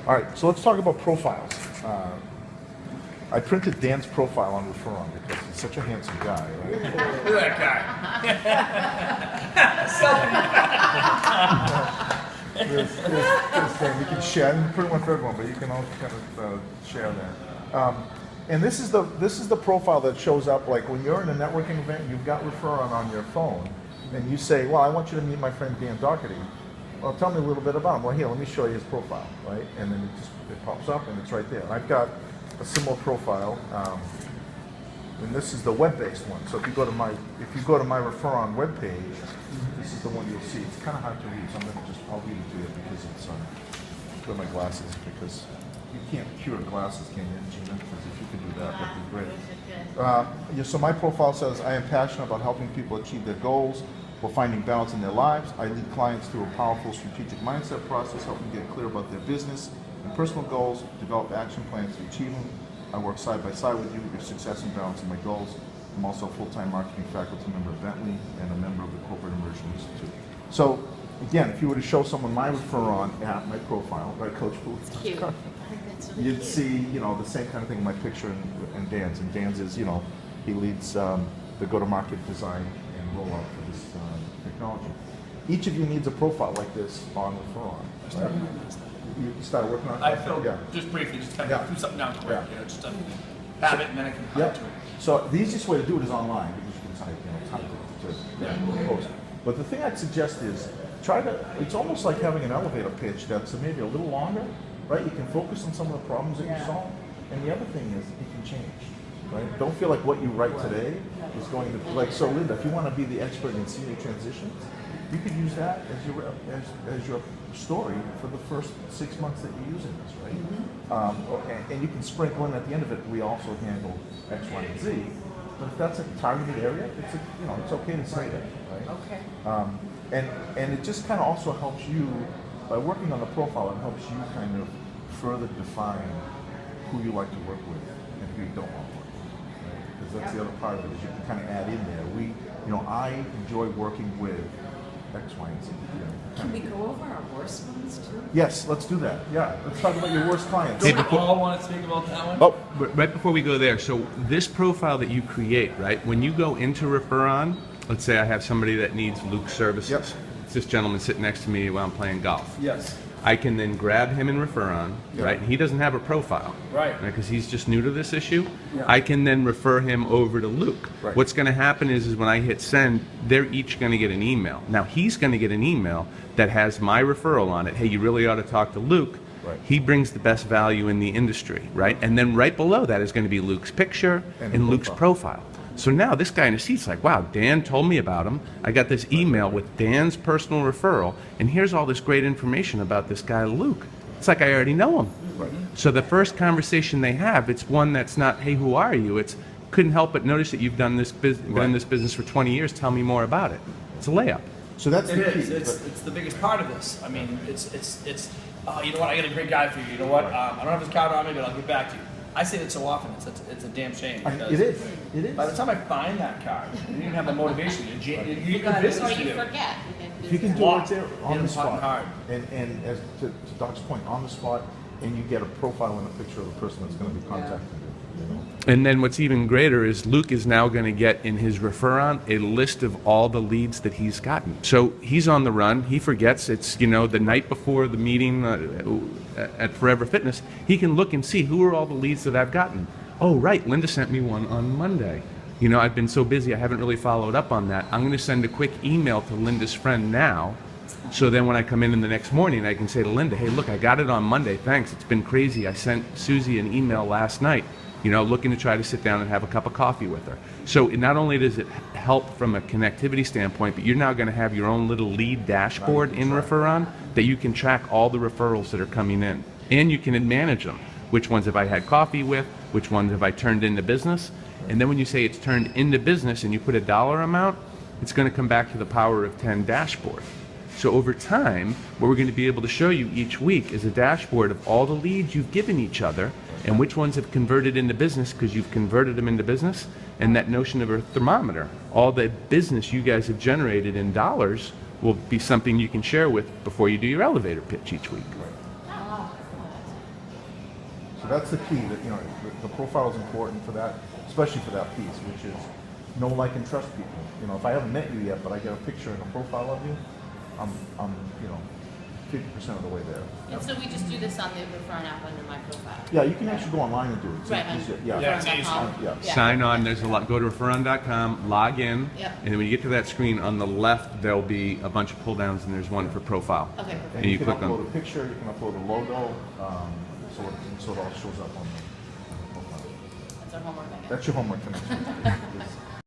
All right, so let's talk about profiles. I printed Dan's profile on Referron because he's such a handsome guy, right? Look at that guy. This thing, you can share, and pretty much for everyone, but you can also kind of share that. And this is the profile that shows up like when you're in a networking event, you've got Referron on your phone, and you say, well, I want you to meet my friend Dan Doherty. Well, tell me a little bit about him. Well, here, let me show you his profile, right? And then it pops up and it's right there. And I've got a similar profile, and this is the web-based one. So if you go to my Referron webpage, this is the one you'll see. It's kind of hard to read, so I'll read it to you because it's put my glasses because you can't cure glasses, can you, Gina? Because if you could do that, that'd be great. So my profile says, I am passionate about helping people achieve their goals while finding balance in their lives. I lead clients through a powerful strategic mindset process, helping get clear about their business and personal goals, develop action plans to achieve them. I work side by side with you with your success and balance in my goals. I'm also a full-time marketing faculty member at Bentley and a member of the Corporate Immersion Institute. So again, if you were to show someone my Referron app, my profile, right, Coach Pouli? It's cute. I think that's really You'd cute. see, the same kind of thing in my picture and Dan's. And Dan's is, he leads the go-to-market design and rollout for this technology. Each of you needs a profile like this on Referron. Right? You started working on it? I filled just briefly, just kind of do something down quick, just to have it and then I can add to it. So the easiest way to do it is online because you can type to post. But the thing I'd suggest is it's almost like having an elevator pitch that's maybe a little longer, right? You can focus on some of the problems that you solve. And the other thing is it can change, right? Don't feel like what you write today is going to, so Linda, if you want to be the expert in senior transitions, you could use that as your story for the first 6 months that you're using this, right? And you can sprinkle in at the end of it, we also handle X, Y, and Z. But if that's a targeted area, it's okay to say that, right? Okay. And it just kind of also helps you, by working on the profile, it helps you kind of further define who you like to work with and who you don't want to work with, right? Because that's the other part of it is you can kind of add in there. I enjoy working with X, Y, and Z. Can we go over our worst ones too? Yes, let's do that. Yeah, let's talk about your worst clients. Do we all want to speak about that one? Oh, right before we go there, so this profile that you create, right, when you go into Referron, let's say I have somebody that needs Luke's services. Yep. It's this gentleman sitting next to me while I'm playing golf. Yes. I can then grab him in Referron, right? He doesn't have a profile, Right. Because he's just new to this issue. Yeah. I can then refer him over to Luke. Right. What's going to happen is when I hit send, they're each going to get an email. Now he's going to get an email that has my referral on it. Hey, you really ought to talk to Luke. Right. He brings the best value in the industry, right? And then right below that is going to be Luke's picture and Luke's profile. So now this guy in his seat's like, wow, Dan told me about him. I got this email with Dan's personal referral, and here's all this great information about this guy, Luke. It's like I already know him. Right. So the first conversation they have, it's one that's not, hey, who are you? It's, couldn't help but notice that you've done this been in this business for 20 years. Tell me more about it. It's a layup. So that's It the key. is. It's the biggest part of this. I mean, it's you know what? I got a great guy for you. You know what? I don't have his card on me, but I'll get back to you. I say it so often. It's a damn shame. It is. It is. By the time I find that card, you didn't have the motivation. You You got got business or to you do. forget. You can do it right there on the fucking spot. hard. And as to Doc's point, on the spot, and you get a profile and a picture of the person that's going to be contacting you. And then what's even greater is Luke is now going to get in his Referron a list of all the leads that he's gotten. So he's on the run. He forgets. It's, the night before the meeting at Forever Fitness. He can look and see who are all the leads that I've gotten. Oh, right. Linda sent me one on Monday. I've been so busy. I haven't really followed up on that. I'm going to send a quick email to Linda's friend now. So then when I come in the next morning, I can say to Linda, hey, look, I got it on Monday. Thanks. It's been crazy. I sent Susie an email last night. Looking to try to sit down and have a cup of coffee with her. So not only does it help from a connectivity standpoint, but you're now going to have your own little lead dashboard in Referron that you can track all the referrals that are coming in. And you can manage them. Which ones have I had coffee with? Which ones have I turned into business? And then when you say it's turned into business and you put a dollar amount, it's going to come back to the power of 10 dashboard. So over time, what we're going to be able to show you each week is a dashboard of all the leads you've given each other and which ones have converted into business because you've converted them into business, and that notion of a thermometer. All the business you guys have generated in dollars will be something you can share with before you do your elevator pitch each week. So that's the key. That the profile is important for that, especially for that piece, which is know, like, and trust people. If I haven't met you yet, but I get a picture and a profile of you, I'm 50% of the way there. And so we just do this on the Referron app under my profile. Yeah, you can actually go online and do it. It's Right. easier. Yeah, it's easy. Yeah. Sign on. There's a lot. Go to referron.com, log in, Yep. and then when you get to that screen on the left, there'll be a bunch of pull downs, and there's one for profile. Okay, perfect. And And you you can click on- upload a picture, you can upload a logo, so it all shows up on the profile. That's our homework, I guess. That's your homework for next week.